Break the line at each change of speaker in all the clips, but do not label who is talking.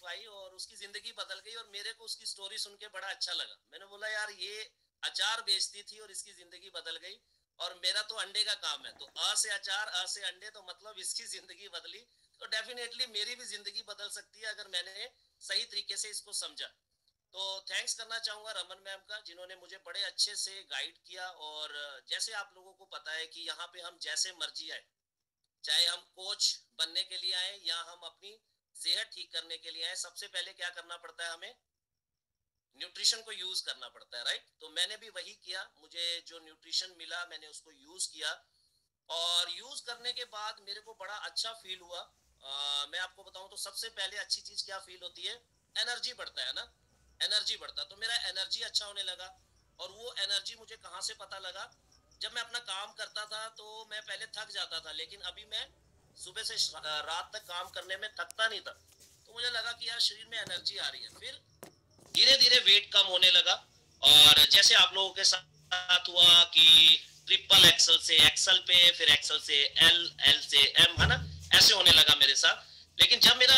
Wife आई और उसकी जिंदगी बदल गई और मेरे को उसकी स्टोरी सुन के बड़ा अच्छा लगा। मैंने बोला यार ये अचार बेचती थी और इसकी जिंदगी बदल गई, और मेरा तो अंडे का काम है, तो अ से अचार अ से अंडे, तो मतलब इसकी जिंदगी बदली, तो डेफिनेटली मेरी भी जिंदगी बदल सकती है अगर मैंने सही तरीके से इसको समझा। तो थैंक्स करना चाहूंगा रमन मैम का, जिन्होंने मुझे बड़े अच्छे से गाइड किया। और जैसे आप लोगों को पता है कि यहाँ पे हम जैसे मर्जी आए, चाहे हम कोच बनने के लिए आए या हम अपनी सेहत ठीक करने के लिए आए, सबसे पहले क्या करना पड़ता है, हमें न्यूट्रिशन को यूज करना पड़ता है, राइट। तो मैंने भी वही किया, मुझे जो न्यूट्रिशन मिला मैंने उसको यूज किया, और यूज करने के बाद मेरे को बड़ा अच्छा फील हुआ। मैं आपको बताऊं तो सबसे पहले अच्छी चीज क्या फील होती है, एनर्जी बढ़ता है ना, एनर्जी बढ़ता, तो मेरा एनर्जी अच्छा होने लगा। और वो एनर्जी मुझे कहाँ से पता लगा, जब मैं अपना काम करता था तो मैं पहले थक जाता था, लेकिन अभी मैं सुबह से रात तक काम करने में थकता नहीं था। तो मुझे लगा कि यार शरीर में एनर्जी आ रही है। फिर धीरे धीरे वेट कम होने लगा, और जैसे आप लोगों के साथ हुआ कि ट्रिपल एक्सल से एक्सल पे, फिर एक्सल से एल, एल से एम, है ना, ऐसे होने लगा मेरे साथ। लेकिन जब मेरा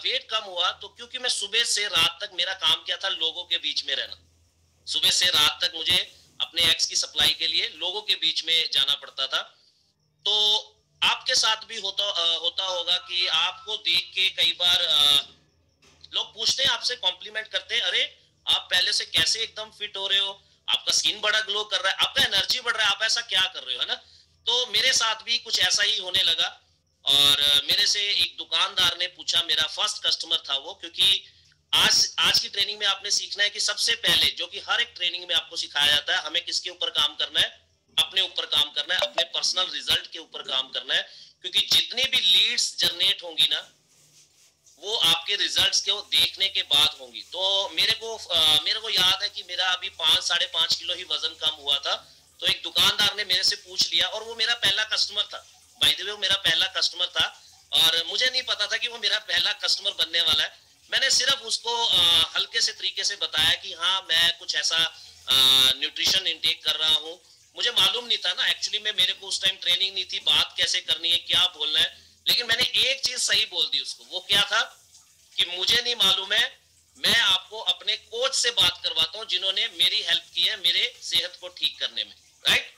वेट कम हुआ, तो क्योंकि मैं सुबह से रात तक, मेरा काम क्या था, लोगों के बीच में रहना। सुबह से रात तक मुझे अपने एक्स की सप्लाई के लिए लोगों के बीच में जाना पड़ता था। तो आपके साथ भी होता होगा कि आपको देख के कई बार लोग पूछते हैं, आपसे कॉम्प्लीमेंट करते हैं, अरे आप पहले से कैसे एकदम फिट हो रहे हो, आपका स्किन बड़ा ग्लो कर रहा है, आपका एनर्जी बढ़ रहा है, आप ऐसा क्या कर रहे हो, है ना। तो मेरे साथ भी कुछ ऐसा ही होने लगा। और मेरे से एक दुकानदार ने पूछा, मेरा फर्स्ट कस्टमर था वो, क्योंकि आज आज की ट्रेनिंग में आपने सीखना है कि सबसे पहले, जो कि हर एक ट्रेनिंग में आपको सिखाया जाता है, हमें किसके ऊपर काम करना है, अपने ऊपर काम करना है, अपने पर्सनल रिजल्ट के ऊपर काम करना है। क्योंकि जितनी भी लीड्स जनरेट होंगी ना, वो आपके रिजल्ट्स के देखने के बाद होंगी। तो मेरे को याद है कि मेरा अभी 5-5.5 किलो ही वजन कम हुआ था। तो एक दुकानदार ने मेरे से पूछ लिया, और वो मेरा पहला कस्टमर था, बाय द वे वो मेरा पहला कस्टमर था, और मुझे नहीं पता था कि वो मेरा पहला कस्टमर बनने वाला है। मैंने सिर्फ उसको हल्के से तरीके से बताया कि हाँ मैं कुछ ऐसा न्यूट्रिशन इनटेक कर रहा हूँ। मुझे मालूम नहीं था ना एक्चुअली में, मेरे को उस टाइम ट्रेनिंग नहीं थी, बात कैसे करनी है, क्या बोलना है। लेकिन मैंने एक चीज सही बोल दी उसको, वो क्या था कि मुझे नहीं मालूम है, मैं आपको अपने कोच से बात करवाता हूँ, जिन्होंने मेरी हेल्प की है मेरे सेहत को ठीक करने में, राइट।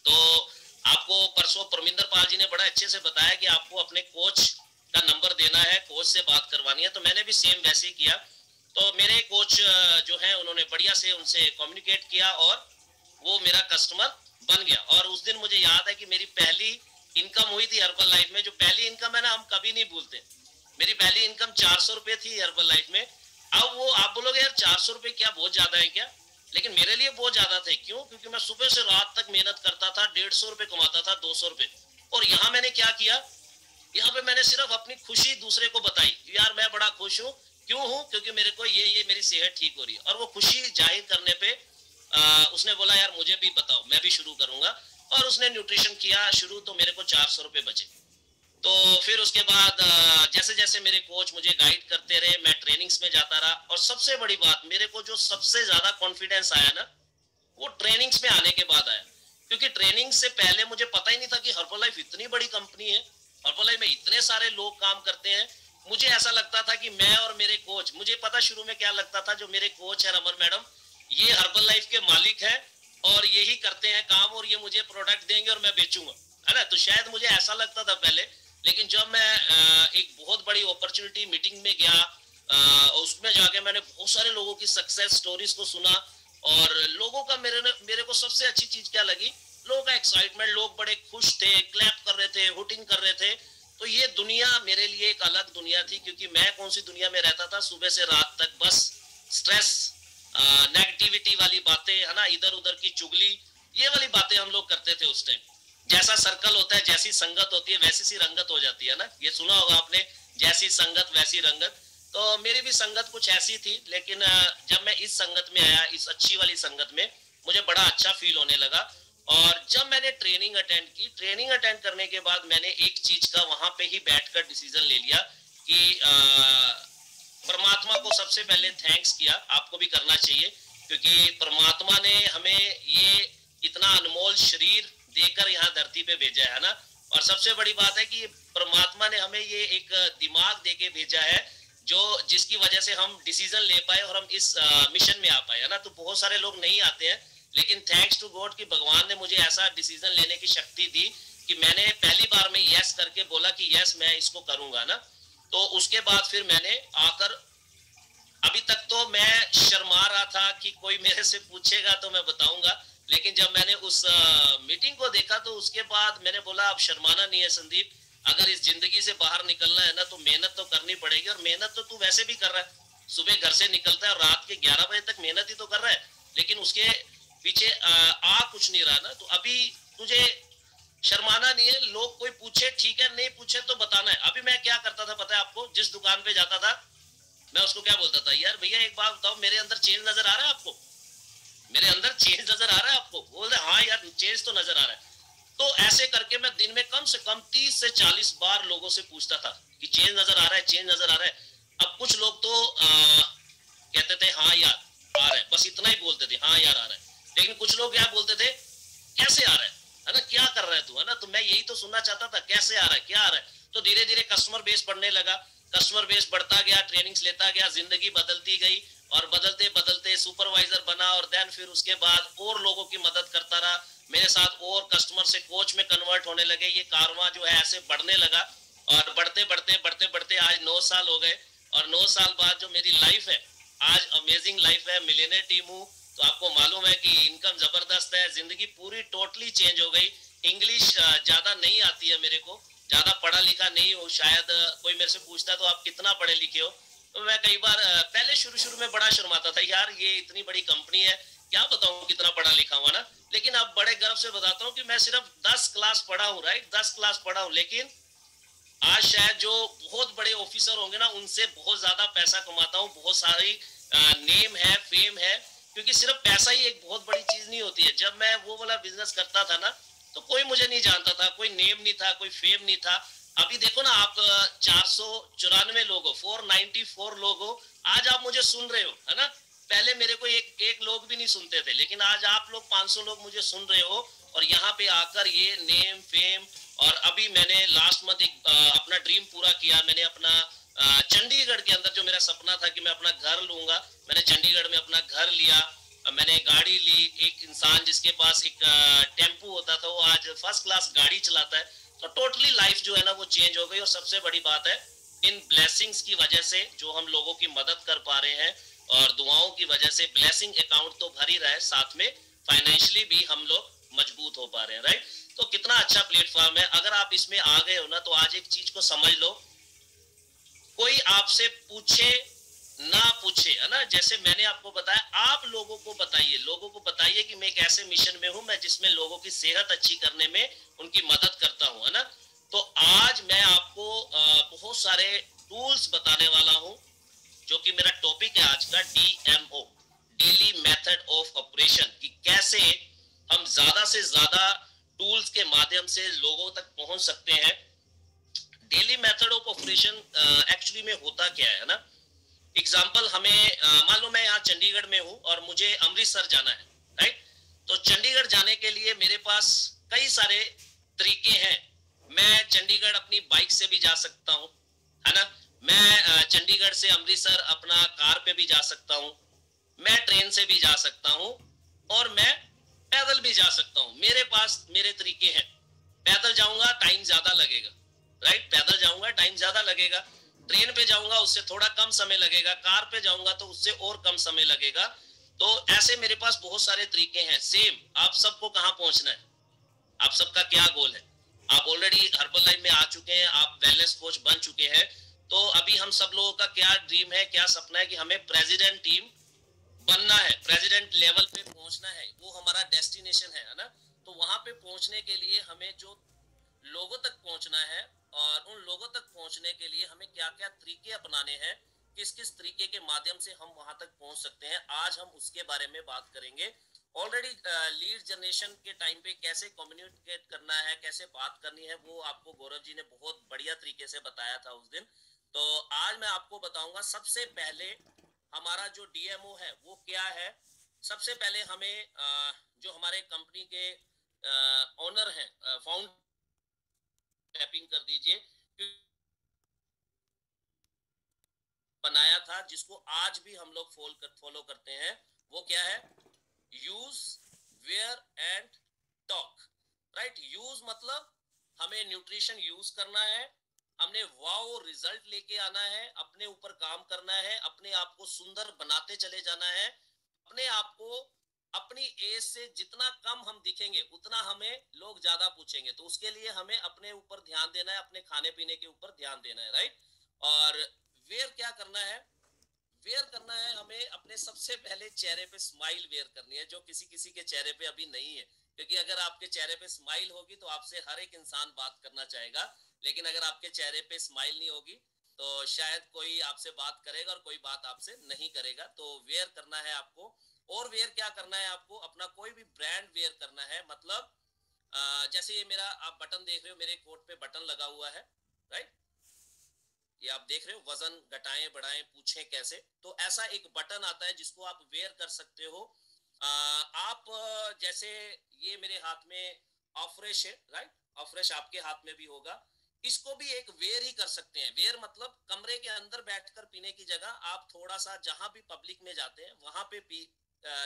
तो आपको परसों परमिंदर पाल जी ने बड़ा अच्छे से बताया कि आपको अपने कोच का नंबर देना है, कोच से बात करवानी है। तो मैंने भी सेम वैसे ही किया। तो मेरे कोच जो है उन्होंने बढ़िया से उनसे कम्युनिकेट किया, और वो मेरा कस्टमर बन गया। और उस दिन मुझे याद है कि मेरी पहली इनकम हुई थी हर्बल लाइफ में। जो पहली इनकम है ना, हम कभी नहीं भूलते। मेरी पहली इनकम 400 रुपए थी हर्बल लाइफ में। अब वो आप बोलोगे यार 400 रुपए क्या बहुत ज्यादा है क्या, लेकिन मेरे लिए बहुत ज्यादा थे। क्यों? क्योंकि मैं सुबह से रात तक मेहनत करता था, 150 रुपए कमाता था, 200 रुपए। और यहाँ मैंने क्या किया, यहाँ पे मैंने सिर्फ अपनी खुशी दूसरे को बताई, यार मैं बड़ा खुश हूँ। क्यों हूँ? क्योंकि मेरे को ये मेरी सेहत ठीक हो रही है। और वो खुशी जाहिर करने पे उसने बोला यार मुझे भी बताओ, मैं भी शुरू करूंगा। और उसने न्यूट्रिशन किया शुरू, तो मेरे को 400 रुपए बचे। तो फिर उसके बाद जैसे जैसे मेरे कोच मुझे गाइड करते रहे, मैं ट्रेनिंग्स में जाता रहा। और सबसे बड़ी बात, मेरे को जो सबसे ज्यादा कॉन्फिडेंस आया ना, वो ट्रेनिंग्स में आने के बाद आया। क्योंकि ट्रेनिंग से पहले मुझे पता ही नहीं था कि हर्बल लाइफ इतनी बड़ी कंपनी है, हर्बल लाइफ में इतने सारे लोग काम करते हैं। मुझे ऐसा लगता था कि मैं और मेरे कोच, मुझे पता शुरू में क्या लगता था, जो मेरे कोच है रमन मैडम, ये हर्बल लाइफ के मालिक है और यही करते हैं काम, और ये मुझे प्रोडक्ट देंगे और मैं बेचूंगा, है ना। तो शायद मुझे ऐसा लगता था पहले। लेकिन जब मैं एक बहुत बड़ी अपॉर्चुनिटी मीटिंग में गया, उसमें जाके मैंने बहुत सारे लोगों की सक्सेस स्टोरीज को सुना। और लोगों का मेरे को सबसे अच्छी चीज क्या लगी, लोगों का एक्साइटमेंट, लोग बड़े खुश थे, क्लैप कर रहे थे, हुटिंग कर रहे थे। तो ये दुनिया मेरे लिए एक अलग दुनिया थी। क्योंकि मैं कौन सी दुनिया में रहता था, सुबह से रात तक बस स्ट्रेस, नेगेटिविटी वाली बातें, है ना, इधर उधर की चुगली, ये वाली बातें हम लोग करते थे उस टाइम। जैसा सर्कल होता है, जैसी संगत होती है वैसी सी रंगत हो जाती है ना, ये सुना होगा आपने, जैसी संगत वैसी रंगत। तो मेरी भी संगत कुछ ऐसी थी। लेकिन जब मैं इस संगत में आया, इस अच्छी वाली संगत में, मुझे बड़ा अच्छा फील होने लगा। और जब मैंने ट्रेनिंग अटेंड की, ट्रेनिंग अटेंड करने के बाद मैंने एक चीज का वहां पे ही बैठकर डिसीजन ले लिया कि परमात्मा को सबसे पहले थैंक्स किया, आपको भी करना चाहिए। क्योंकि परमात्मा ने हमें ये इतना अनमोल शरीर देकर यहाँ धरती पे भेजा है ना। और सबसे बड़ी बात है कि परमात्मा ने हमें ये एक दिमाग देके भेजा है जो जिसकी वजह से हम डिसीजन ले पाए और हम इस मिशन में आ पाए, है ना। तो बहुत सारे लोग नहीं आते हैं, लेकिन थैंक्स टू गॉड कि भगवान ने मुझे ऐसा डिसीजन लेने की शक्ति दी कि मैंने पहली बार में यस करके बोला कि यस मैं इसको करूंगा ना। तो उसके बाद फिर मैंने आकर, अभी तक तो मैं शर्मा रहा था कि कोई मेरे से पूछेगा तो मैं बताऊंगा, लेकिन जब मैंने उस मीटिंग को देखा तो उसके बाद मैंने बोला अब शर्माना नहीं है संदीप, अगर इस जिंदगी से बाहर निकलना है ना तो मेहनत तो करनी पड़ेगी। और मेहनत तो तू वैसे भी कर रहा है, सुबह घर से निकलता है और रात के 11 बजे तक मेहनत ही तो कर रहा है, लेकिन उसके पीछे आ कुछ नहीं रहा ना। तो अभी तुझे शर्माना नहीं है, लोग कोई पूछे ठीक है, नहीं पूछे तो बताना है। अभी मैं क्या करता था पता है आपको, जिस दुकान पे जाता था मैं उसको क्या बोलता था, यार भैया एक बात बताओ, मेरे अंदर चेंज नजर आ रहा है आपको, मेरे अंदर चेंज नजर आ रहा है आपको? बोलते हाँ यार चेंज तो नजर आ रहा है। तो ऐसे करके मैं दिन में कम से कम 30 से 40 बार लोगों से पूछता था कि चेंज नजर आ रहा है, चेंज नजर आ रहा है। अब कुछ लोग तो कहते थे हाँ यार आ रहा है, बस इतना ही बोलते थे हाँ यार आ रहा है। लेकिन कुछ लोग क्या बोलते थे, कैसे आ रहा है ना, क्या कर रहा है तू, है ना। तो मैं यही तो सुनना चाहता था, कैसे आ रहा है, क्या आ रहा है। तो धीरे धीरे कस्टमर बेस बढ़ने लगा, कस्टमर बेस बढ़ता गया, ट्रेनिंग्स लेता गया, जिंदगी बदलती गई और बदलते बदलते सुपरवाइजर बना। और देन फिर उसके बाद और लोगों की मदद करता रहा, मेरे साथ और कस्टमर से कोच में कन्वर्ट होने लगे। ये कारवां जो है ऐसे बढ़ने लगा और बढ़ते बढ़ते बढ़ते बढ़ते आज 9 साल हो गए। और 9 साल बाद जो मेरी लाइफ है आज अमेजिंग लाइफ है, मिलियनेयर टीम हूँ। तो आपको मालूम है कि इनकम जबरदस्त है, जिंदगी पूरी टोटली चेंज हो गई। इंग्लिश ज्यादा नहीं आती है मेरे को, ज्यादा पढ़ा लिखा नहीं हो शायद। कोई मेरे से पूछता तो आप कितना पढ़े लिखे हो, तो मैं कई बार पहले शुरू शुरू में बड़ा शर्माता था, यार ये इतनी बड़ी कंपनी है क्या बताऊं कितना पढ़ा लिखा हुआ ना। लेकिन अब बड़े गर्व से बताता हूँ कि मैं सिर्फ 10 क्लास पढ़ा हूँ, राइट, 10 क्लास पढ़ा हूँ। लेकिन आज शायद जो बहुत बड़े ऑफिसर होंगे ना उनसे बहुत ज्यादा पैसा कमाता हूँ, बहुत सारी नेम है, फेम है। क्योंकि सिर्फ पैसा ही एक बहुत बड़ी चीज नहीं होती है। जब मैं वो वाला बिजनेस करता था ना तो कोई मुझे नहीं जानता था, कोई नेम नहीं था, कोई फेम नहीं था। अभी देखो ना आप 494 लोग हो, 494 लोग हो, आज आप मुझे सुन रहे हो, है ना। पहले मेरे को एक एक लोग भी नहीं सुनते थे, लेकिन आज आप लोग 500 लोग मुझे सुन रहे हो। और यहाँ पे आकर ये नेम फेम। और अभी मैंने लास्ट मंथ एक अपना ड्रीम पूरा किया, मैंने अपना चंडीगढ़ के अंदर जो मेरा सपना था कि मैं अपना घर लूंगा, मैंने चंडीगढ़ में अपना घर लिया। मैंने गाड़ी ली, एक इंसान जिसके पास एक टेम्पू होता था वो आज फर्स्ट क्लास गाड़ी चलाता है। तो टोटली लाइफ जो है ना वो चेंज हो गई। और सबसे बड़ी बात है इन ब्लेसिंग्स की वजह से जो हम लोगों की मदद कर पा रहे हैं, और दुआओं की वजह से ब्लेसिंग अकाउंट तो भर ही रहा है, साथ में फाइनेंशियली भी हम लोग मजबूत हो पा रहे हैं, राइट। तो कितना अच्छा प्लेटफॉर्म है। अगर आप इसमें आ गए हो ना तो आज एक चीज को समझ लो, कोई आपसे पूछे ना पूछे, है ना, जैसे मैंने आपको बताया, आप लोगों को बताइए, लोगों को बताइए कि मैं एक ऐसे मिशन में हूं मैं जिसमें लोगों की सेहत अच्छी करने में उनकी मदद करता हूं, है ना। तो आज मैं आपको बहुत सारे टूल्स बताने वाला हूं, जो कि मेरा टॉपिक है आज का, DMO, daily method of operation, कि कैसे हम ज्यादा से ज्यादा टूल्स के माध्यम से लोगों तक पहुंच सकते हैं। Daily method of operation actually में होता क्या है ना। एग्जाम्पल, हमें मान लो मैं यहाँ चंडीगढ़ में हूँ और मुझे अमृतसर जाना है, राइट। तो चंडीगढ़ जाने के लिए मेरे पास कई सारे तरीके हैं। मैं चंडीगढ़ अपनी बाइक से भी जा सकता हूँ, है ना। मैं चंडीगढ़ से अमृतसर अपना कार पे भी जा सकता हूँ, मैं ट्रेन से भी जा सकता हूँ, और मैं पैदल भी जा सकता हूँ। मेरे पास मेरे तरीके हैं। पैदल जाऊंगा टाइम ज्यादा लगेगा, राइट, पैदल जाऊंगा टाइम ज्यादा लगेगा। ट्रेन पे जाऊंगा उससे थोड़ा कम समय लगेगा, कार पे जाऊंगा तो उससे और कम समय लगेगा। तो ऐसे मेरे पास बहुत सारे तरीके हैं। सेम आप सबको कहाँ पहुंचना है, आप सबका क्या गोल है। आप ऑलरेडी हर्बल लाइफ में आ चुके हैं, आप वेलनेस कोच बन चुके हैं। तो अभी हम सब लोगों का क्या ड्रीम है, क्या सपना है कि हमें प्रेसिडेंट टीम बनना है, प्रेसिडेंट लेवल पे पहुंचना है, वो हमारा डेस्टिनेशन है ना। तो वहां पे पहुंचने के लिए हमें जो लोगों तक पहुंचना है, और उन लोगों तक पहुंचने के लिए हमें क्या क्या तरीके अपनाने हैं, किस किस तरीके के माध्यम से हम वहां तक पहुंच सकते हैं, आज हम उसके बारे में बात करेंगे। ऑलरेडी लीड जनरेशन के टाइम पे कैसे कम्युनिकेट करना है, कैसे बात करनी है, वो आपको गौरव जी ने बहुत बढ़िया तरीके से बताया था उस दिन। तो आज मैं आपको बताऊंगा सबसे पहले हमारा जो DMO है वो क्या है। सबसे पहले हमें जो हमारे कंपनी के ओनर हैं, फाउंडर, टैपिंग कर दीजिए। बनाया था, जिसको आज भी हम लोग फॉलो करते हैं, वो क्या है? Use, wear and talk. Right? Use मतलब हमें न्यूट्रिशन यूज करना है, हमने वाओ रिजल्ट लेके आना है, अपने ऊपर काम करना है, अपने आप को सुंदर बनाते चले जाना है, अपने आप को अपनी एज से जितना कम हम दिखेंगे उतना हमें लोग ज्यादा पूछेंगे। तो उसके लिए हमें अपने ऊपर ध्यान देना है, अपने खाने पीने के ऊपर ध्यान देना है। राइट? और वेयर क्या करना है? वेयर करना है हमें अपने सबसे पहले चेहरे पे स्माइल वेयर करनी है, जो किसी किसी के चेहरे पे अभी नहीं है। क्योंकि अगर आपके चेहरे पे स्माइल होगी तो आपसे हर एक इंसान बात करना चाहेगा, लेकिन अगर आपके चेहरे पे स्माइल नहीं होगी तो शायद कोई आपसे बात करेगा और कोई बात आपसे नहीं करेगा। तो वेयर करना है आपको। और वेयर क्या करना है आपको? अपना कोई भी ब्रांड वेयर करना है। मतलब जैसे ये मेरा आप बटन देख रहे हो, मेरे कोट पे बटन लगा हुआ है। राइट? ये आप देख रहे हो, वजन घटाएं बढ़ाएं पूछें कैसे। तो ऐसा एक बटन आता है जिसको आप वेयर कर सकते हो। आप जैसे ये मेरे हाथ में ऑफ्रेश है। राइट? ऑफ्रेश आपके हाथ में भी होगा। इसको भी एक वेयर ही कर सकते हैं। वेयर मतलब कमरे के अंदर बैठकर पीने की जगह आप थोड़ा सा जहां भी पब्लिक में जाते हैं वहां पे पी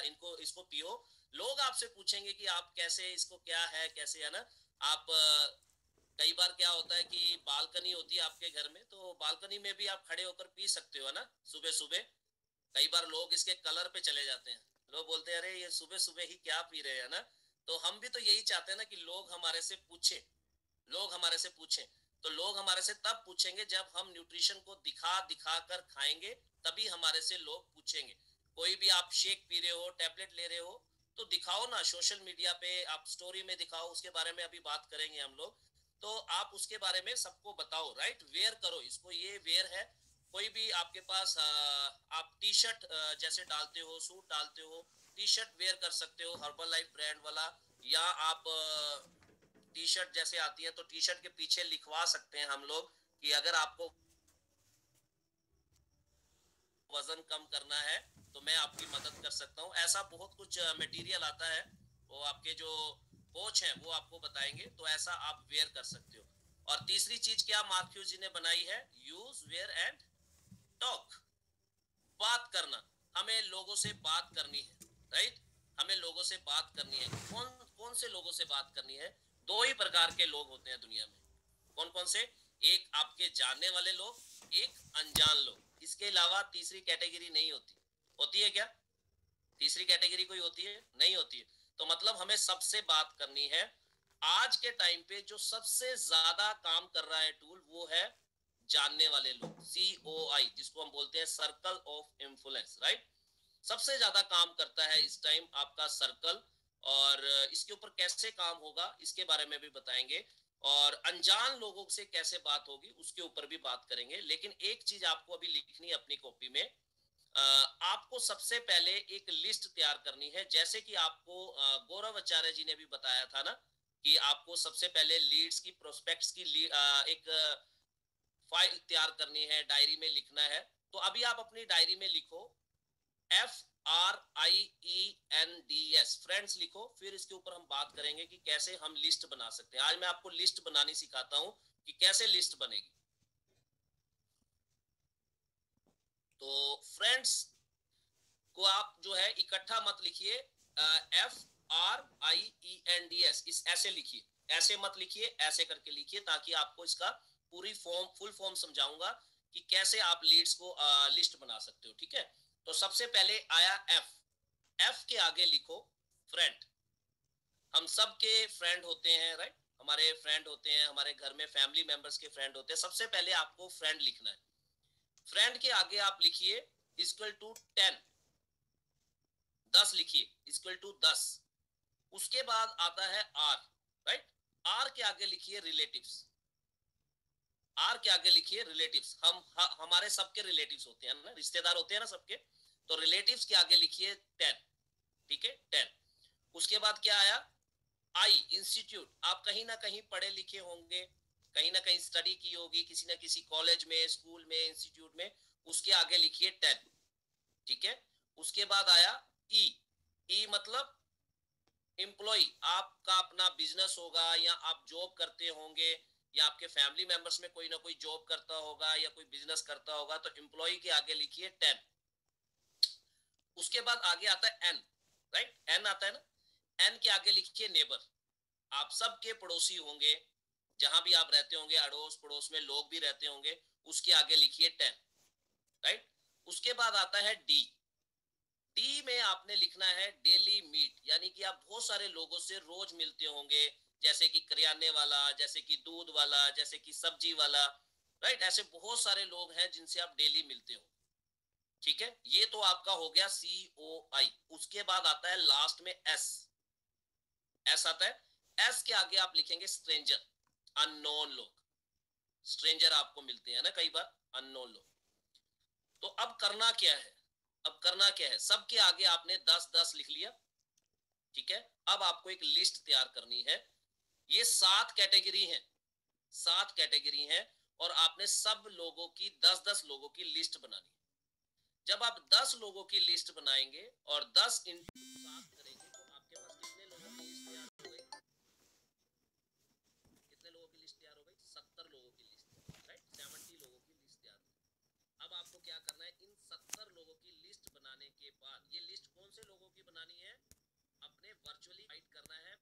इनको इसको पियो। लोग आपसे पूछेंगे कि आप कैसे, इसको क्या है, कैसे, है ना? आप कई बार क्या होता है कि बालकनी होती है आपके घर में, तो बालकनी में भी आप खड़े होकर पी सकते हो, है ना? सुबह सुबह कई बार लोग इसके कलर पे चले जाते हैं। लोग बोलते हैं अरे ये सुबह सुबह ही क्या पी रहे हैं ना। तो हम भी तो यही चाहते हैं ना कि लोग हमारे से पूछे, लोग हमारे से पूछें। तो लोग हमारे से तब पूछेंगे जब हम न्यूट्रिशन को दिखा दिखा कर खाएंगे, तभी हमारे से लोग पूछेंगे। कोई भी आप शेक पी रहे हो, टैबलेट ले रहे हो, तो दिखाओ ना सोशल मीडिया पे, आप स्टोरी में दिखाओ। उसके बारे में अभी बात करेंगे हम लोग। तो आप उसके बारे में सबको बताओ। राइट? वेयर करो इसको, ये वेयर है। कोई भी आपके पास आप टी शर्ट जैसे डालते हो, सूट डालते हो, टी शर्ट वेयर कर सकते हो हर्बल लाइफ ब्रांड वाला। या आप टी शर्ट जैसे आती है तो टी शर्ट के पीछे लिखवा सकते हैं हम लोग कि अगर आपको वजन कम करना है तो मैं आपकी मदद कर सकता हूँ। ऐसा बहुत कुछ मटेरियल आता है, वो आपके जो कोच हैं वो आपको बताएंगे। तो ऐसा आप वेयर कर सकते हो। और तीसरी चीज क्या मार्क ह्यूज जी ने बनाई है? Use, wear and talk. बात करना, हमें लोगों से बात करनी है। राइट? हमें लोगों से बात करनी है। कौन कौन से लोगों से बात करनी है? दो ही प्रकार के लोग होते हैं दुनिया में। कौन कौन से? एक आपके जानने वाले लोग, एक अनजान लोग। इसके अलावा तीसरी कैटेगरी नहीं होती। होती है क्या? तीसरी कैटेगरी कोई होती है? नहीं होती है। तो मतलब हमें सबसे बात करनी है। आज के टाइम पे जो सबसे ज्यादा काम कर रहा है टूल, वो है जानने वाले लोग, COI, जिसको हम बोलते हैं सर्कल ऑफ इन्फ्लुएंस। राइट? सबसे ज्यादा काम करता है इस टाइम आपका सर्कल। और इसके ऊपर कैसे काम होगा इसके बारे में भी बताएंगे। और अनजान लोगों से कैसे बात होगी उसके ऊपर भी बात करेंगे। लेकिन एक चीज आपको अभी लिखनी है अपनी कॉपी में। आपको सबसे पहले एक लिस्ट तैयार करनी है। जैसे कि आपको गौरव आचार्य जी ने भी बताया था ना कि आपको सबसे पहले लीड्स की, प्रोस्पेक्ट्स की एक फाइल तैयार करनी है, डायरी में लिखना है। तो अभी आप अपनी डायरी में लिखो FRIENDS, फ्रेंड्स लिखो। फिर इसके ऊपर हम बात करेंगे कि कैसे हम लिस्ट बना सकते हैं। आज मैं आपको लिस्ट बनानी सिखाता हूं कि कैसे लिस्ट बनेगी। तो फ्रेंड्स को आप जो है इकट्ठा मत लिखिए। FRIENDS इस ऐसे लिखिए, ऐसे मत लिखिए, ऐसे करके लिखिए, ताकि आपको इसका पूरी फॉर्म, फुल फॉर्म समझाऊंगा कि कैसे आप लीड्स को लिस्ट बना सकते हो। ठीक है? तो सबसे पहले आया एफ। एफ के आगे लिखो फ्रेंड। हम सब के फ्रेंड होते हैं। राइट? हमारे फ्रेंड होते हैं, हमारे घर में फैमिली मेंबर्स के फ्रेंड होते हैं। सबसे पहले आपको फ्रेंड लिखना है। फ्रेंड के आगे आप लिखिए इक्वल टू 10, 10 लिखिए, इक्वल टू 10। उसके बाद आता है आर। राइट? आर के आगे लिखिए रिलेटिव्स। आर के आगे लिखिए रिलेटिव्स। हमारे सबके रिलेटिव्स होते हैं ना, रिश्तेदार होते हैं ना सबके। तो रिलेटिव्स के आगे लिखिए 10। ठीक है? 10। उसके बाद क्या आया? आई, इंस्टीट्यूट। आप कहीं ना कहीं पढ़े लिखे होंगे, कहीं ना कहीं स्टडी की होगी, किसी ना किसी कॉलेज में, स्कूल में, इंस्टीट्यूट में। उसके आगे लिखिए 10। ठीक है? उसके बाद आया ई। ई मतलब एम्प्लॉय, आपका अपना बिजनेस होगा या आप जॉब करते होंगे या आपके फैमिली मेंबर्स में कोई ना कोई जॉब करता होगा या कोई बिजनेस करता होगा, तो एम्प्लॉय के आगे लिखिए 10। उसके बाद आगे आता है एन, राइट, एन आता है ना, एन के आगे लिखिए नेबर। आप सबके पड़ोसी होंगे, जहां भी आप रहते होंगे, अड़ोस पड़ोस में लोग भी रहते होंगे, उसके आगे लिखिए 10, राइट। उसके बाद आता है डी। डी में आपने लिखना है डेली मीट, यानी कि आप बहुत सारे लोगों से रोज मिलते होंगे, जैसे कि करियाने वाला, जैसे कि दूध वाला, जैसे कि सब्जी वाला, राइट। ऐसे बहुत सारे लोग हैं जिनसे आप डेली मिलते हो, ठीक है। ये तो आपका हो गया COI। उसके बाद आता है लास्ट में एस, एस आता है। एस के आगे आप लिखेंगे स्ट्रेंजर, अननोन लोग। स्ट्रेंजर आपको मिलते हैं ना कई बार, अननोन लोग। तो अब करना क्या है, अब करना क्या है, सबके आगे आपने 10-10 लिख लिया, ठीक है। अब आपको एक लिस्ट तैयार करनी है। ये 7 कैटेगरी हैं, 7 कैटेगरी हैं, और आपने सब लोगों की 10-10 लोगों की लिस्ट बनानी है। जब आप 10 लोगों की लिस्ट बनाएंगे और 10 इंटू 7 करेंगे, तो आपके पास कितने लोगों की लिस्ट तैयार हो गई, कितने लोगों की लिस्ट तैयार हो गई, 70 लोगों की लिस्ट, राइट, 70 लोगों की लिस्ट तैयार। अब आपको क्या करना है, इन 70 लोगों की लिस्ट बनाने के बाद, ये लिस्ट कौन से लोगों की बनानी है, अपने वर्चुअली हाइड करना है,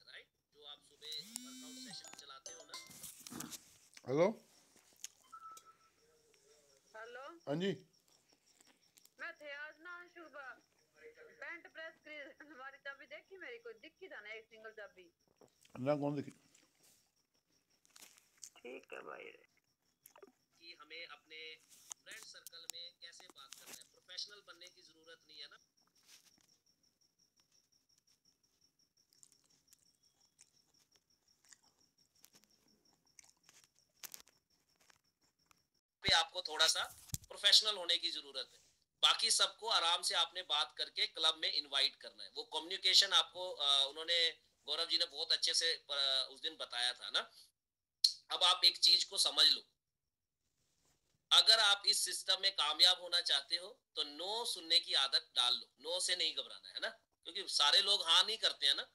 राइट, जो आप सुबह वर्कआउट सेशन चलाते हो ना।
हेलो
हेलो,
हाँ जी,
मैं थे आज ना सुबह पैंट प्रेस करी, हमारी चाबी देखी, मेरी कोई दिखी था ना, एक सिंगल चाबी।
ना कौन देखी?
ठीक है भाई।
कि हमें अपने फ्रेंड सर्कल में कैसे बात करना है, प्रोफेशनल बनने की जरूरत नहीं है ना। पे आपको थोड़ा सा प्रोफेशनल होने की जरूरत है। बाकी सबको आराम से आपने बात करके क्लब में इनवाइट करना है। वो कम्युनिकेशन आपको उन्होंने, गौरव जी ने बहुत अच्छे से उस दिन बताया था ना। अब आप एक चीज को समझ लो, अगर आप इस सिस्टम में कामयाब होना चाहते हो तो नो सुनने की आदत डाल लो। नो से नहीं घबराना है ना, क्योंकि सारे लोग हाँ नहीं करते हैं ना।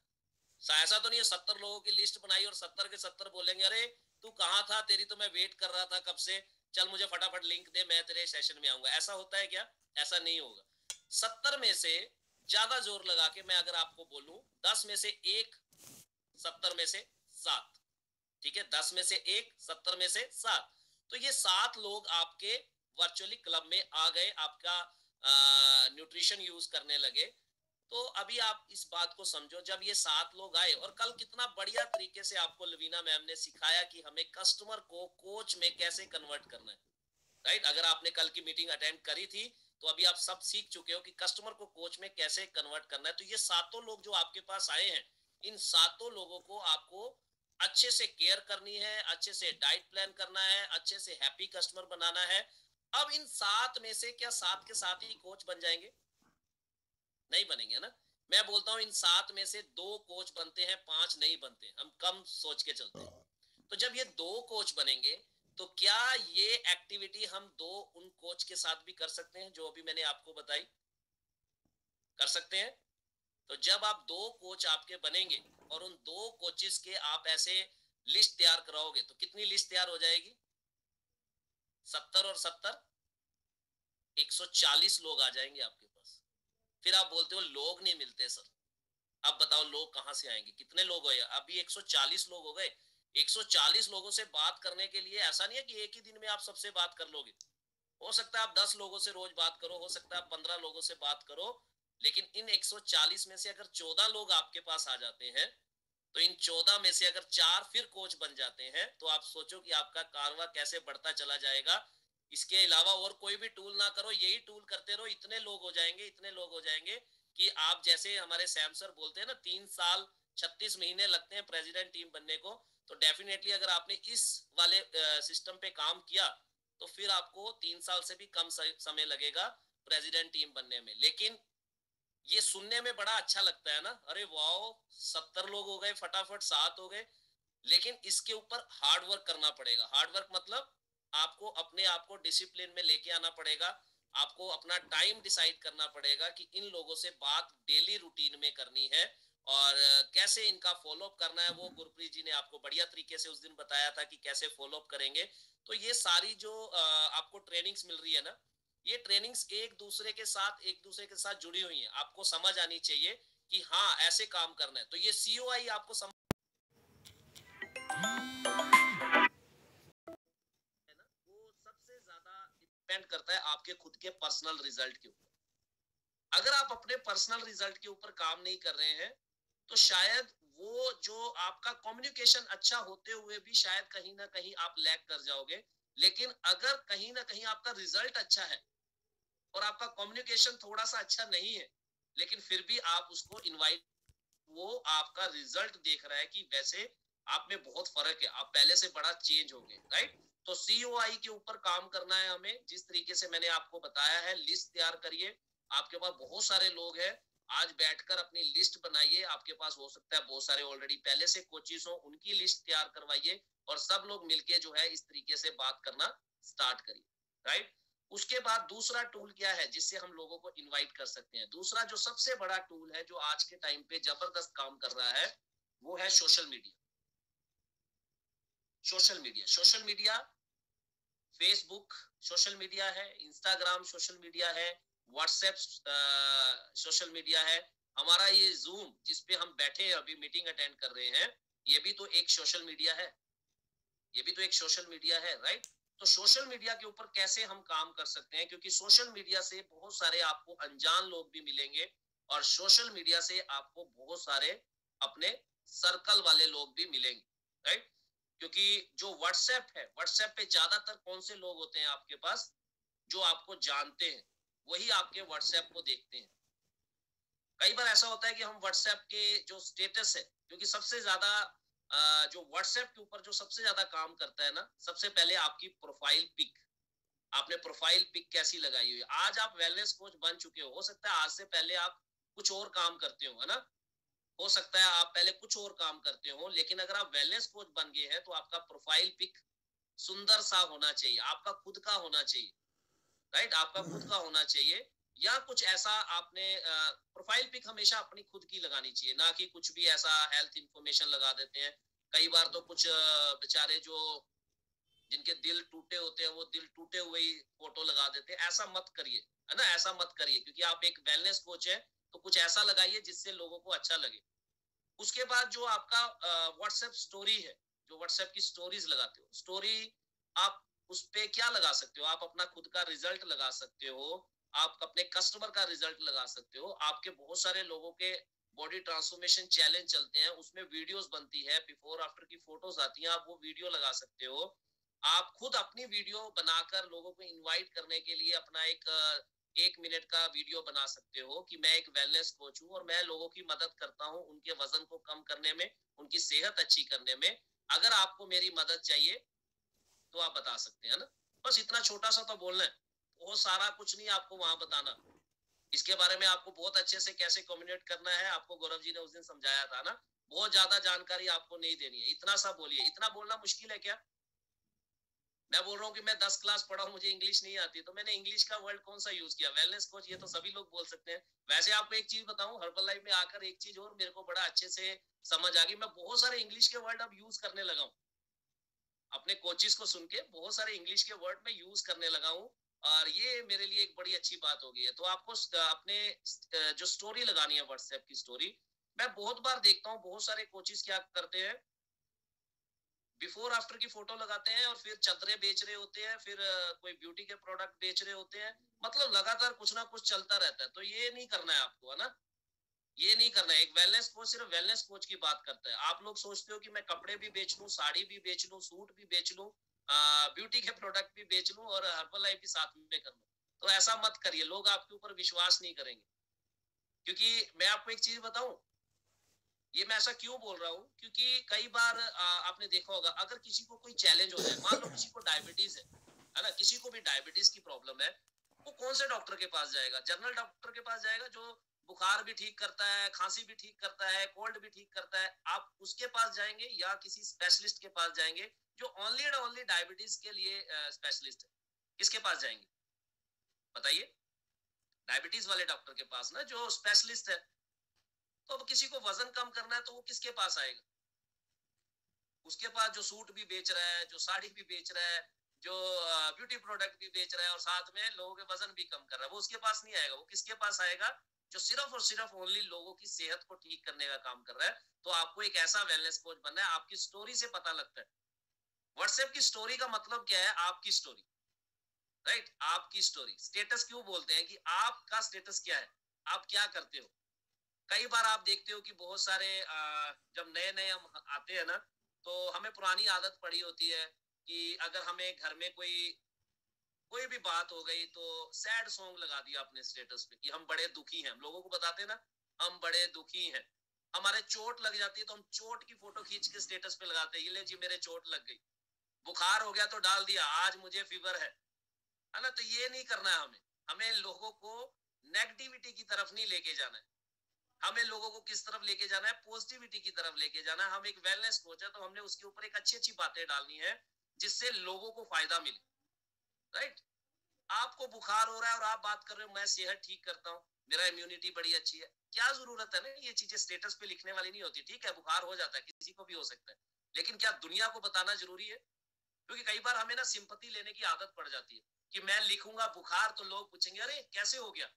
ऐसा तो नहीं है 70 लोगों की लिस्ट बनाई और 70 के 70 बोलेंगे अरे तू कहाँ था, तेरी तो मैं वेट कर रहा था कब से, चल मुझे फटाफट लिंक दे, मैं तेरे सेशन में आऊंगा। ऐसा होता है क्या? ऐसा नहीं होगा। 70 में से ज्यादा जोर लगा के मैं अगर आपको बोलूं 10 में से एक, 70 में से 7, ठीक है, 10 में से एक, 70 में से 7, तो ये 7 लोग आपके वर्चुअली क्लब में आ गए, आपका न्यूट्रिशन यूज करने लगे। तो अभी आप इस बात को समझो, जब ये 7 लोग आए और कल कितना बढ़िया तरीके से आपको लवीना मैम ने सिखाया कि हमें कस्टमर को कोच में कैसे कन्वर्ट करना है, राइट। अगर आपने कल की मीटिंग अटेंड करी थी तो अभी आप सब सीख चुके हो कि कस्टमर को कोच में कैसे कन्वर्ट करना है। तो ये 7 लोग जो आपके पास आए हैं, इन 7 लोगों को आपको अच्छे से केयर करनी है, अच्छे से डाइट प्लान करना है, अच्छे से हैप्पी कस्टमर बनाना है। अब इन 7 में से क्या 7 के 7 ही कोच बन जाएंगे? नहीं बनेंगे ना। मैं बोलता हूं इन 7 में से 2 कोच बनते हैं, 5 नहीं बनते, हम कम सोच के चलते हैं। तो जब ये 2 कोच बनेंगे तो क्या ये एक्टिविटी हम 2 उन कोच के साथ भी कर सकते हैं जो अभी मैंने आपको बताई? कर सकते हैं। तो जब आप 2 कोच आपके बनेंगे और उन 2 कोचेस के आप ऐसे लिस्ट तैयार कराओगे तो कितनी लिस्ट तैयार हो जाएगी? 70 और 70 140 लोग आ जाएंगे आपके पास। फिर आप बोलते हो लोग नहीं मिलते सर। अब बताओ लोग कहां से आएंगे? कितने लोग हुए? अभी 140 लोग हो गए। 140 लोगों से बात करने के लिए ऐसा नहीं है कि एक ही दिन में आप सबसे बात कर लोगे। हो सकता है आप 10 लोगों से रोज बात करो, हो सकता है आप 15 लोगों से बात करो, लेकिन इन 140 में से अगर 14 लोग आपके पास आ जाते हैं, तो इन 14 में से अगर 4 फिर कोच बन जाते हैं, तो आप सोचो कि आपका कारवा कैसे बढ़ता चला जाएगा। इसके अलावा और कोई भी टूल ना करो, यही टूल करते रहो, इतने लोग हो जाएंगे, इतने लोग हो जाएंगे कि आप जैसे हमारे सैम सर बोलते हैं ना 3 साल 36 महीने लगते हैं प्रेसिडेंट टीम बनने को। तो डेफिनेटली अगर आपने इस वाले सिस्टम पे काम किया तो फिर आपको 3 साल से भी कम समय लगेगा प्रेसिडेंट टीम बनने में। लेकिन ये सुनने में बड़ा अच्छा लगता है ना, अरे वाओ 70 लोग हो गए, फटाफट 7 हो गए। लेकिन इसके ऊपर हार्ड वर्क करना पड़ेगा। हार्ड वर्क मतलब आपको अपने आप को डिसिप्लिन में लेके आना पड़ेगा। आपको अपना टाइम डिसाइड करना पड़ेगा कि इन लोगों से बात डेली रूटीन में करनी है और कैसे इनका फॉलोअप करना है वो गुरप्रीत जी ने आपको बढ़िया तरीके से उस दिन बताया था कि कैसे फॉलोअप करेंगे। तो ये सारी जो आपको ट्रेनिंग्स मिल रही है ना, ये ट्रेनिंग्स एक दूसरे के साथ जुड़ी हुई हैं। आपको समझ आनी चाहिए कि हाँ ऐसे काम करना है। तो ये COI आपको समझ है ना, वो सबसे ज्यादा डिपेंड करता है आपके खुद के पर्सनल रिजल्ट के ऊपर। अगर आप अपने पर्सनल रिजल्ट के ऊपर काम नहीं कर रहे हैं तो शायद वो जो आपका कम्युनिकेशन अच्छा होते हुए भी शायद कहीं ना कहीं आप लैग कर जाओगे। लेकिन अगर कहीं ना कहीं आपका रिजल्ट अच्छा है और आपका कम्युनिकेशन थोड़ा सा अच्छा नहीं है, लेकिन फिर भी आप उसको इनवाइट, वो आपका रिजल्ट देख रहा है कि वैसे आप में बहुत फर्क है, आप पहले से बड़ा चेंज हो गए, राइट। तो COI के ऊपर काम करना है हमें, जिस तरीके से मैंने आपको बताया है। लिस्ट तैयार करिए, आपके पास बहुत सारे लोग हैं, आज बैठकर अपनी लिस्ट बनाइए। आपके पास हो सकता है बहुत सारे ऑलरेडी पहले से कोचिज हो, उनकी लिस्ट तैयार करवाइए और सब लोग मिलके जो है इस तरीके से बात करना स्टार्ट करिए, राइट। उसके बाद दूसरा टूल क्या है जिससे हम लोगों को इनवाइट कर सकते हैं? दूसरा जो सबसे बड़ा टूल है जो आज के टाइम पे जबरदस्त काम कर रहा है, वो है social media. Social media, Facebook social media है, इंस्टाग्राम सोशल मीडिया है, व्हाट्सएप सोशल मीडिया है, हमारा ये जूम जिसपे हम बैठे अभी मीटिंग अटेंड कर रहे हैं, ये भी तो एक सोशल मीडिया है। ये भी तो एक सोशल मीडिया है, राइट। तो सोशल मीडिया के ऊपर कैसे हम काम कर सकते हैं, क्योंकि सोशल मीडिया से बहुत सारे आपको अनजान लोग भी मिलेंगे और सोशल मीडिया से आपको बहुत सारे अपने सर्कल वाले लोग भी मिलेंगे, राइट। क्योंकि जो व्हाट्सएप है, व्हाट्सएप पे ज्यादातर कौन से लोग होते हैं आपके पास? जो आपको जानते हैं वही आपके व्हाट्सएप को देखते हैं। कई बार ऐसा होता है कि हम व्हाट्सएप के जो स्टेटस है, क्योंकि सबसे ज्यादा जो व्हाट्सएप के ऊपर जो सबसे ज्यादा काम करता है ना, सबसे पहले आपकी प्रोफाइल पिक। आपने प्रोफाइल पिक कैसी लगाई हुई है? आज आप वेलनेस कोच बन चुके हो सकता है आज से पहले आप कुछ और काम करते हो, है ना। हो सकता है आप पहले कुछ और काम करते हो, लेकिन अगर आप वेलनेस कोच बन गए हैं तो आपका प्रोफाइल पिक सुंदर सा होना चाहिए, आपका खुद का होना चाहिए, राइट। आपका खुद का होना चाहिए, या कुछ ऐसा आपने प्रोफाइल पिक हमेशा अपनी खुद की लगानी चाहिए, ना कि कुछ भी ऐसा हेल्थ इंफॉर्मेशन लगा देते हैं। कई बार तो कुछ बेचारे जो जिनके दिल टूटे होते हैं वो दिल टूटे हुए ही फोटो लगा देते हैं। ऐसा मत करिए, है ना, ऐसा मत करिए, क्योंकि आप एक वेलनेस कोच है तो कुछ ऐसा लगाइए जिससे लोगों को अच्छा लगे। उसके बाद जो आपका व्हाट्सएप स्टोरी है, जो व्हाट्सएप की स्टोरीज लगाते हो, स्टोरी आप उस पे क्या लगा सकते हो? आप अपना खुद का रिजल्ट लगा सकते हो, आप अपने कस्टमर का रिजल्ट लगा सकते हो, आपके बहुत सारे लोगों के बॉडी ट्रांसफॉर्मेशन चैलेंज चलते हैं, उसमें वीडियोस बनती है, बिफोर आफ्टर की फोटोज आती हैं, आप वो वीडियो लगा सकते हो। आप खुद अपनी वीडियो बनाकर लोगों को इनवाइट करने के लिए अपना एक मिनट का वीडियो बना सकते हो कि मैं एक वेलनेस कोच हूँ और मैं लोगों की मदद करता हूँ उनके वजन को कम करने में, उनकी सेहत अच्छी करने में। अगर आपको मेरी मदद चाहिए तो आप बता सकते हैं ना। बस इतना छोटा सा तो बोलना है, बहुत सारा कुछ नहीं आपको वहां बताना। इसके बारे में आपको बहुत अच्छे से कैसे कम्युनिकेट करना है आपको गौरव जी ने उस दिन समझाया था ना। बहुत ज्यादा जानकारी आपको नहीं देनी है, इतना सा बोलिए। इतना बोलना मुश्किल है क्या? मैं बोल रहा हूँ कि मैं 10 क्लास पढ़ा हूँ, मुझे इंग्लिश नहीं आती, तो मैंने इंग्लिश का वर्ड कौन सा यूज किया? वेलनेस कोच, ये तो सभी लोग बोल सकते हैं। वैसे आपको एक चीज बताऊं, हर्बल लाइफ में आकर एक चीज और मेरे को बड़ा अच्छे से समझ आ गई, मैं बहुत सारे इंग्लिश के वर्ड अब यूज करने लगा हूँ। अपने कोचिस को सुन के बहुत सारे इंग्लिश के वर्ड में यूज करने लगा हूँ, और ये मेरे लिए एक बड़ी अच्छी बात हो गई है। तो आपको अपने जो स्टोरी लगानी है, व्हाट्सएप की स्टोरी, मैं बहुत बार देखता हूँ बहुत सारे कोचिस क्या करते हैं, बिफोर आफ्टर की फोटो लगाते हैं और फिर चादरें बेच रहे होते हैं, फिर कोई ब्यूटी के प्रोडक्ट बेच रहे होते हैं। मतलब लगातार कुछ ना कुछ चलता रहता है। तो ये नहीं करना है आपको, है ना। ये नहीं करना है। एक वेलनेस कोच सिर्फ वेलनेस कोच की बात करता है। आप लोग सोचते हो कि मैं कपड़े भी बेच लूं, साड़ी भी बेच लूं, सूट भी बेच लूं, ब्यूटी के प्रोडक्ट भी बेच लूं और हर्बल लाइफ भी साथ में कर लूं। तो ऐसा मत करिए, लोग आपके ऊपर विश्वास नहीं करेंगे। क्योंकि मैं आपको एक चीज बताऊं, ये मैं ऐसा क्यों बोल रहा हूँ, क्योंकि कई बार आपने देखा होगा, अगर किसी को कोई चैलेंज हो जाए, मान लो किसी को डायबिटीज है ना, किसी को भी डायबिटीज की प्रॉब्लम है, वो कौन से डॉक्टर के पास जाएगा? जनरल डॉक्टर के पास जाएगा जो बुखार भी ठीक करता है, खांसी भी ठीक करता है, कोल्ड भी ठीक करता है। आप उसके पास जाएंगे या किसी स्पेशलिस्ट के पास जाएंगे जो ओनली एंड ओनली डायबिटीज के लिए स्पेशलिस्ट है? किसके पास जाएंगे बताइए? डायबिटीज वाले डॉक्टर के पास ना, जो स्पेशलिस्ट है। तो अब किसी को वजन कम करना है तो वो किसके पास आएगा? उसके पास जो सूट भी बेच रहा है, जो साड़ी भी बेच रहा है, जो ब्यूटी प्रोडक्ट भी बेच रहा है और साथ में लोगों के वजन भी कम कर रहा है, वो उसके पास नहीं आएगा। वो किसके पास आएगा? जो सिर्फ और सिर्फ ओनली लोगों की सेहत को ठीक करने का काम कर रहा है। तो आपको एक ऐसा वेलनेस कोच बनना है। आपकी स्टोरी से पता लगता है। व्हाट्सएप की स्टोरी का मतलब क्या है? आपकी स्टोरी, राइट? आपकी स्टोरी। स्टेटस क्यों बोलते हैं कि आपका स्टेटस क्या है, आप क्या करते हो? कई बार आप देखते हो कि बहुत सारे जब नए नए हम आते हैं ना, तो हमें पुरानी आदत पड़ी होती है कि अगर हमें घर में कोई कोई भी बात हो गई तो सैड सॉन्ग लगा दिया अपने स्टेटस पे कि हम बड़े दुखी हैं। हम लोगों को बताते हैं ना, हम बड़े दुखी हैं। हमारे चोट लग जाती है तो हम चोट की फोटो खींच के स्टेटस पे लगाते हैं, ये ले जी मेरे चोट लग गई। बुखार हो गया तो डाल दिया, आज मुझे फीवर है ना? तो ये नहीं करना है हमें। हमें लोगों को नेगेटिविटी की तरफ नहीं लेके जाना है। हमें लोगों को किस तरफ लेके जाना है? पॉजिटिविटी की तरफ लेके जाना है। हम एक वेलनेस कोच है तो हमने उसके ऊपर एक अच्छी अच्छी बातें डालनी है जिससे लोगों को फायदा मिले, राइट? आपको बुखार हो रहा है और आप बात कर रहे हो मैं सेहत ठीक करता हूँ, मेरा इम्यूनिटी बड़ी अच्छी है, क्या जरूरत है ना? ये चीजें स्टेटस पे लिखने वाली नहीं होती। ठीक है, बुखार हो जाता है, किसी को भी हो सकता है, लेकिन क्या दुनिया को बताना जरूरी है? क्योंकि कई बार हमें ना सिंपैथी लेने की आदत पड़ जाती है कि मैं लिखूंगा बुखार तो लोग पूछेंगे अरे कैसे हो गया,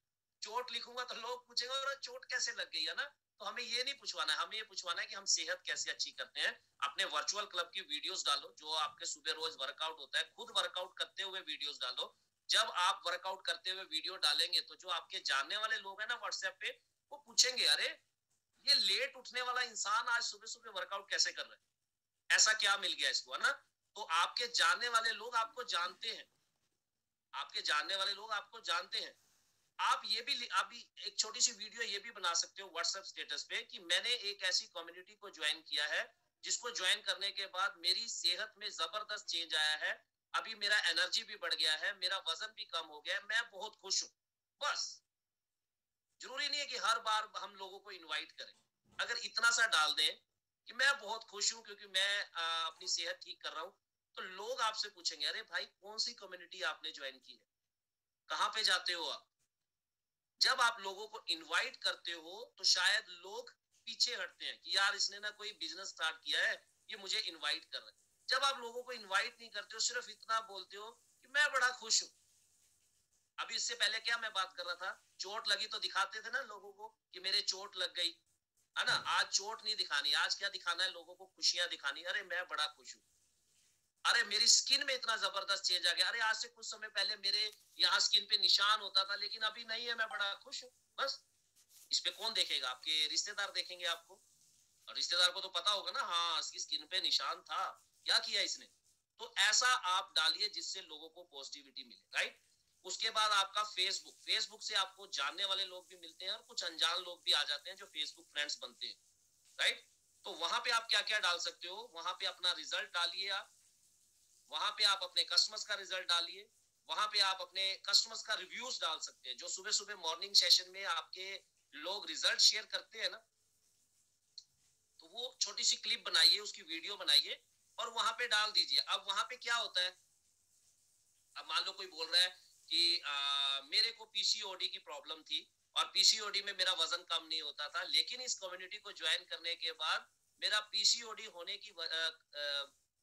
चोट लिखूंगा तो लोग पूछेंगे अरे चोट कैसे लग गई, है ना? तो हमें ये नहीं पूछवाना है, हमें ये पूछवाना है कि हम सेहत कैसे अच्छी करते हैं। अपने वर्चुअल क्लब की वीडियोस डालो, जो आपके सुबह रोज वर्कआउट होता है, खुद वर्कआउट करते हुए वीडियोस डालो। जब आप वर्कआउट करते हुए वीडियो डालेंगे तो जो आपके जानने वाले लोग हैं ना व्हाट्सएप पे, वो पूछेंगे अरे ये लेट उठने वाला इंसान आज सुबह सुबह वर्कआउट कैसे कर रहा है, ऐसा क्या मिल गया इसको, है ना? तो आपके जानने वाले लोग आपको जानते हैं, आपके जानने वाले लोग आपको जानते हैं। आप ये भी अभी एक छोटी सी वीडियो ये भी बना सकते हो व्हाट्सएप स्टेटस पे कि मैंने एक ऐसी कम्युनिटी को ज्वाइन किया है जिसको ज्वाइन करने के बाद मेरी सेहत में जबरदस्त चेंज आया है, अभी मेरा एनर्जी भी बढ़ गया है, मेरा वजन भी कम हो गया है, मैं बहुत खुश हूँ। बस, जरूरी नहीं है कि हर बार हम लोगों को इनवाइट करें। अगर इतना सा डाल दें कि मैं बहुत खुश हूं क्योंकि मैं अपनी सेहत ठीक कर रहा हूं, तो लोग आपसे पूछेंगे अरे भाई कौन सी कम्युनिटी आपने ज्वाइन की है, कहाँ पे जाते हो आप? जब आप लोगों को इनवाइट करते हो तो शायद लोग पीछे हटते हैं कि यार इसने ना कोई बिजनेस स्टार्ट किया है, ये मुझे इनवाइट कर रहा है। जब आप लोगों को इनवाइट नहीं करते हो, सिर्फ इतना बोलते हो कि मैं बड़ा खुश हूं। अभी इससे पहले क्या मैं बात कर रहा था, चोट लगी तो दिखाते थे ना लोगों को कि मेरे चोट लग गई, है ना? आज चोट नहीं दिखानी, आज क्या दिखाना है लोगों को? खुशियां दिखानी। अरे मैं बड़ा खुश हूँ, अरे मेरी स्किन में इतना जबरदस्त चेंज आ गया, अरे आज से कुछ समय पहले मेरे यहाँ स्किन पे निशान होता था लेकिन अभी नहीं है, मैं बड़ा खुश हूँ। बस, इस पे कौन देखेगा? आपके रिश्तेदार देखेंगे आपको, और रिश्तेदार को तो पता होगा ना, हाँ इसकी स्किन पे निशान था, क्या किया इसने? तो ऐसा आप डालिए जिससे लोगों को पॉजिटिविटी मिले, राइट? उसके बाद आपका फेसबुक, फेसबुक से आपको जानने वाले लोग भी मिलते हैं और कुछ अनजान लोग भी आ जाते हैं जो फेसबुक फ्रेंड्स बनते हैं, राइट? तो वहां पे आप क्या क्या डाल सकते हो? वहां पे अपना रिजल्ट डालिए आप, वहां पे आप अपने कस्टमर्स का रिजल्ट डालिए, वहां पे आप अपने कस्टमर्स का रिव्यूज डाल सकते हैं। जो सुबह सुबह मॉर्निंग सेशन में आपके लोग रिजल्ट शेयर करते हैं ना, तो वो छोटी सी क्लिप बनाइए, उसकी वीडियो बनाइए और वहां पे डाल दीजिए। अब वहां पे क्या होता है, अब मान लो कोई बोल रहा है कि मेरे को पीसीओडी की प्रॉब्लम थी और पीसीओडी में मेरा वजन कम नहीं होता था, लेकिन इस कम्युनिटी को ज्वाइन करने के बाद मेरा पीसीओडी होने की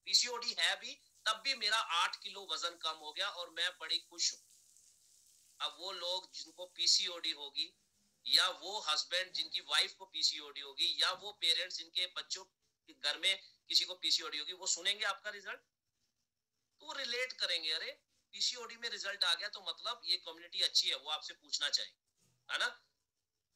पीसीओडी है भी, तब भी मेरा 8 किलो वजन कम हो गया और मैं बड़ी खुश हूँ। अब वो लोग जिनको पीसीओडी होगी, या वो हस्बैंड जिनकी वाइफ को पीसीओडी होगी, या वो पेरेंट्स जिनके बच्चों के घर में किसी को पीसीओडी होगी, वो सुनेंगे आपका रिजल्ट तो वो रिलेट करेंगे, अरे पीसीओडी में रिजल्ट आ गया तो मतलब ये कम्युनिटी अच्छी है, वो आपसे पूछना चाहिए, है ना?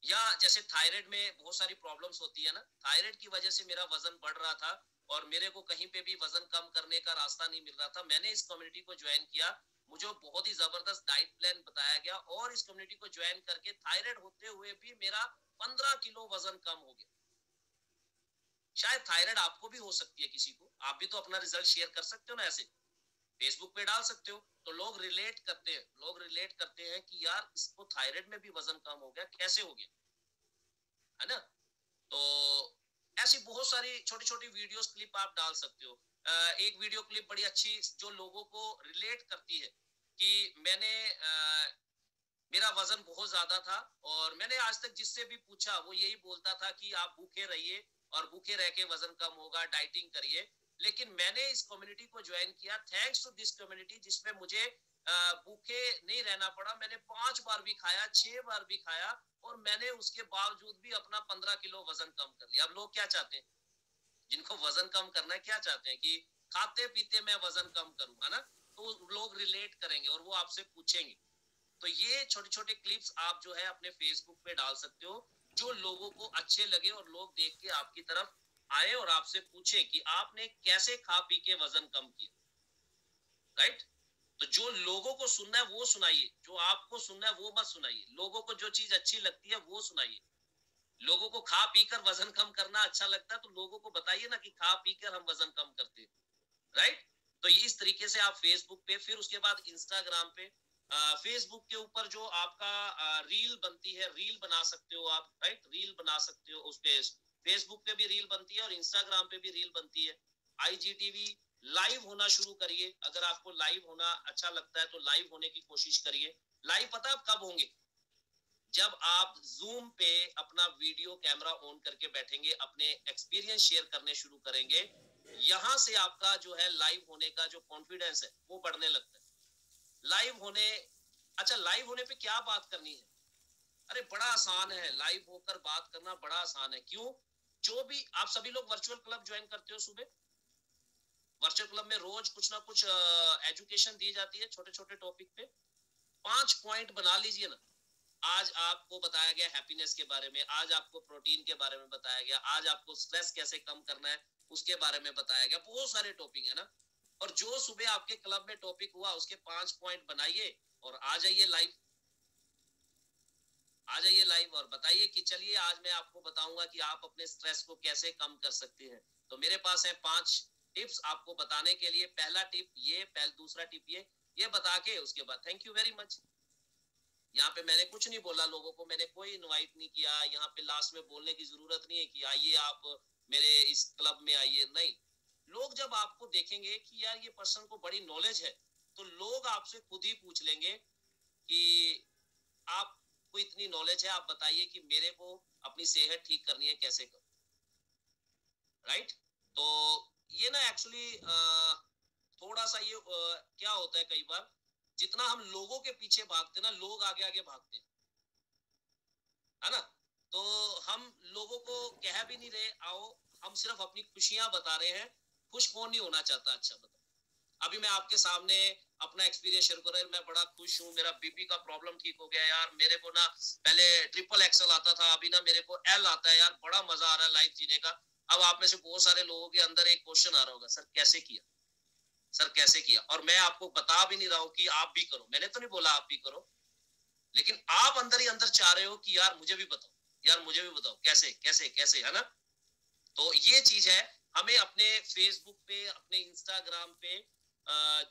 या जैसे थायराइड में बहुत सारी प्रॉब्लम्स होती है ना, थायराइड की वजह से मेरा वजन बढ़ रहा था और मेरे को कहीं पे भी वजन कम करने का रास्ता नहीं मिल रहा था, मैंने इस कम्युनिटी को ज्वाइन किया, मुझे बहुत ही जबरदस्त डाइट प्लान बताया गया और इस कम्युनिटी को ज्वाइन करके थायराइड होते हुए भी मेरा 15 किलो वजन कम हो गया। शायद थायराइड आपको भी हो सकती है, किसी को, आप भी तो अपना रिजल्ट शेयर कर सकते हो ना, ऐसे फेसबुक पे डाल सकते हो, तो लोग रिलेट करते हैं, लोग रिलेट करते हैं कि यार इसको थायराइड में भी वजन कम हो गया, कैसे हो गया, है ना? तो ऐसी बहुत सारी छोटी छोटी वीडियोस क्लिप आप डाल सकते हो। एक वीडियो क्लिप बड़ी अच्छी जो लोगों को रिलेट करती है कि मैंने मेरा वजन बहुत ज्यादा था और मैंने आज तक जिससे भी पूछा वो यही बोलता था कि आप भूखे रहिए और भूखे रह के वजन कम होगा, डाइटिंग करिए। लेकिन मैंने इस कम्युनिटी को ज्वाइन किया, थैंक्स टू दिस कम्युनिटी, जिसमें मुझे भूखे नहीं रहना पड़ा। मैंने 5 बार भी खाया, 6 बार भी खाया, और मैंने उसके बावजूद भी अपना 15 किलो वजन कम कर लिया। अब लोग क्या चाहते हैं, जिनको वजन कम करना है, क्या चाहते हैं कि खाते पीते मैं वजन कम करूं, है ना? तो लोग रिलेट करेंगे और वो आपसे पूछेंगे। तो ये छोटे छोटे क्लिप्स आप जो है अपने फेसबुक पे डाल सकते हो, जो लोगों को अच्छे लगे और लोग देख के आपकी तरफ आए और आपसे पूछे कि आपने कैसे खा पी के वजन कम किया। राइट? तो जो लोगों को सुनना है वो सुनाइए, जो आपको सुनना है वो मत सुनाइए। लोगों को जो चीज अच्छी लगती है वो सुनाइए। लोगों को खा पीकर वजन कम करना अच्छा लगता है, तो लोगों को बताइए ना कि खा पीकर हम वजन कम करते हैं। राइट? तो ये इस तरीके से आप फेसबुक पे, फिर उसके बाद इंस्टाग्राम पे, फेसबुक के ऊपर जो आपका रील बनती है, रील बना सकते हो आप। राइट? रील बना सकते हो उस पे। फेसबुक पे भी रील बनती है और इंस्टाग्राम पे भी रील बनती है। आईजीटीवी लाइव होना शुरू करिए। अगर आपको लाइव होना अच्छा लगता है तो लाइव होने की कोशिश करिए। लाइव पता आप कब होंगे? जब आप जूम पे अपना वीडियो कैमरा ऑन करके बैठेंगे, अपने एक्सपीरियंस शेयर करने शुरू करेंगे, यहां से आपका जो है लाइव होने का जो कॉन्फिडेंस है वो बढ़ने लगता है। लाइव होने, अच्छा लाइव होने पे क्या बात करनी है? अरे बड़ा आसान है, लाइव होकर बात करना बड़ा आसान है। क्यों? जो भी आप सभी लोग वर्चुअल क्लब ज्वाइन करते हो, सुबह वर्चुअल क्लब में रोज कुछ ना कुछ एजुकेशन दी जाती है छोटे छोटे टॉपिक पे। 5 पॉइंट बना लीजिए ना। आज आपको बताया गया हैप्पीनेस के बारे में, आज आपको प्रोटीन के बारे में बताया गया, आज आपको स्ट्रेस कैसे कम करना है उसके बारे में बताया गया। बहुत सारे टॉपिक है ना। और जो सुबह आपके क्लब में टॉपिक हुआ उसके 5 पॉइंट बनाइए और आ जाइए लाइव। आ जाइए लाइव और बताइए कि चलिए आज मैं आपको बताऊंगा कि आप अपने स्ट्रेस को कैसे कम कर सकते हैं। तो मेरे पास है 5 टिप्स आपको बताने के लिए। पहला टिप ये, दूसरा टिप ये बता के उसके बाद थैंक यू वेरी मच। यहाँ पे मैंने कुछ नहीं बोला, लोगों को मैंने कोई इनवाइट नहीं किया। यहाँ पे लास्ट में बोलने की जरूरत नहीं है कि आइए आप मेरे इस क्लब में आइए, नहीं। लोग जब आपको देखेंगे कि यार ये पर्सन को बड़ी नॉलेज है, तो लोग आपसे खुद ही पूछ लेंगे कि आपको इतनी नॉलेज है, आप बताइए कि मेरे को अपनी सेहत ठीक करनी है, कैसे करूं। राइट? तो ये ना एक्चुअली थोड़ा सा ये क्या होता है कई बार, जितना हम लोगों के पीछे भागते ना, लोग आगे आगे भागते हैं, है ना? तो हम लोगों को कह भी नहीं रहे आओ, हम सिर्फ अपनी खुशियां बता रहे हैं। खुश कौन नहीं होना चाहता? अच्छा बताओ। अभी मैं आपके सामने अपना एक्सपीरियंस शेयर कर रहा हूं। मैं बड़ा खुश हूँ, मेरा बीपी का प्रॉब्लम ठीक हो गया यार। मेरे को ना पहले ट्रिपल एक्सल आता था, अभी ना मेरे को एल आता है यार। बड़ा मजा आ रहा है लाइफ जीने का। अब आप में से बहुत सारे लोगों के अंदर एक क्वेश्चन आ रहा होगा, सर कैसे किया, सर कैसे किया? और मैं आपको बता भी नहीं रहा हूँ कि आप भी करो, मैंने तो नहीं बोला आप भी करो, लेकिन आप अंदर ही अंदर चाह रहे हो कि यार मुझे भी बताओ, यार मुझे भी बताओ कैसे कैसे कैसे, है ना? तो ये चीज है। हमें अपने फेसबुक पे, अपने इंस्टाग्राम पे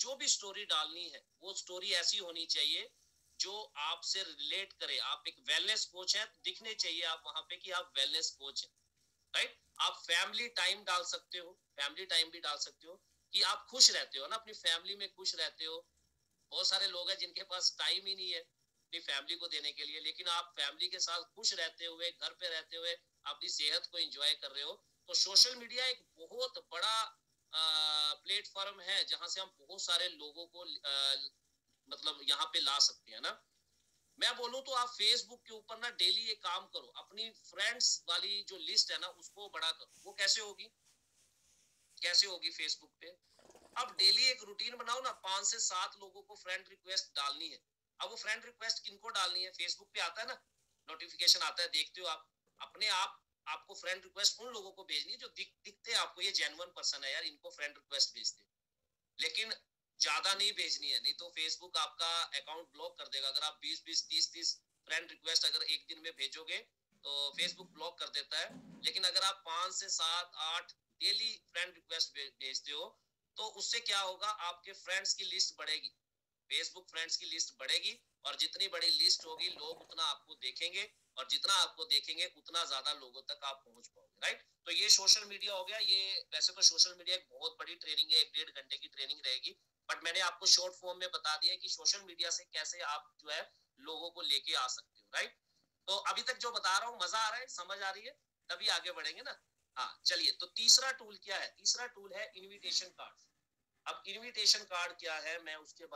जो भी स्टोरी डालनी है वो स्टोरी ऐसी होनी चाहिए जो आपसे रिलेट करे। आप एक वेलनेस कोच हैं, दिखने चाहिए आप वहां पे कि आप वेलनेस कोच हैं। राइट? आप फैमिली टाइम डाल सकते हो, फैमिली टाइम भी डाल सकते हो कि आप खुश रहते हो ना, अपनी फैमिली में खुश रहते हो। बहुत सारे लोग हैं जिनके पास टाइम ही नहीं है अपनी फैमिली को देने के लिए, लेकिन आप फैमिली के साथ खुश रहते हुए, घर पे रहते हुए अपनी सेहत को एंजॉय कर रहे हो। तो सोशल मीडिया एक बहुत बड़ा प्लेटफॉर्म है जहां से हम बहुत सारे लोगों को मतलब यहाँ पे ला सकते हैं ना। मैं बोलूं तो आप फेसबुक के ऊपर ना डेली एक काम करो, अपनी फ्रेंड्स वाली जो लिस्ट है ना उसको बड़ा करो। वो कैसे होगी? कैसे होगी फेसबुक पे? अब डेली एक रूटीन बनाओ ना, 5 से 7 लोगों को फ्रेंड रिक्वेस्ट डालनी है। अब वो फ्रेंड रिक्वेस्ट किनको डालनी है? फेसबुक पे आता है ना, नोटिफिकेशन आता है, देखते हो आप अपने आप। आपको फ्रेंड रिक्वेस्ट उन लोगों को भेजनी है जो दिखते हैं आपको, ये जेन्युइन पर्सन है यार, इनको फ्रेंड रिक्वेस्ट भेजते। लेकिन ज्यादा नहीं भेजनी है, नहीं तो फेसबुक आपका अकाउंट ब्लॉक कर देगा। अगर आप 20-20, 30-30 फ्रेंड रिक्वेस्ट अगर एक दिन में भेजोगे तो फेसबुक ब्लॉक कर देता है। लेकिन अगर आप 5 से 7, 8 डेली फ्रेंड रिक्वेस्ट भेजते हो तो उससे क्या होगा, आपके फ्रेंड्स की लिस्ट बढ़ेगी, फेसबुक फ्रेंड्स की लिस्ट बढ़ेगी। और जितनी बड़ी लिस्ट होगी लोग उतना आपको देखेंगे, और जितना आपको देखेंगे उतना ज्यादा लोगों तक आप पहुंच पाओगे। राइट? तो ये सोशल मीडिया हो गया। ये वैसे तो सोशल मीडिया एक बहुत बड़ी ट्रेनिंग है, 1-1.5 घंटे की ट्रेनिंग रहेगी, बट मैंने आपको शॉर्ट फॉर्म में बता दिया कि सोशल मीडिया से कैसे आप जो है लोगों को लेके आ सकते हो, राइट। तो अभी तक जो बता रहा हूँ मजा आ रहा है, समझ आ रही है, तभी आगे बढ़ेंगे ना। हाँ चलिए, तो तीसरा टूल क्या है? तीसरा टूल है इनविटेशन कार्ड। अब इनविटेशन कार्ड क्या है, मैं उसके बारे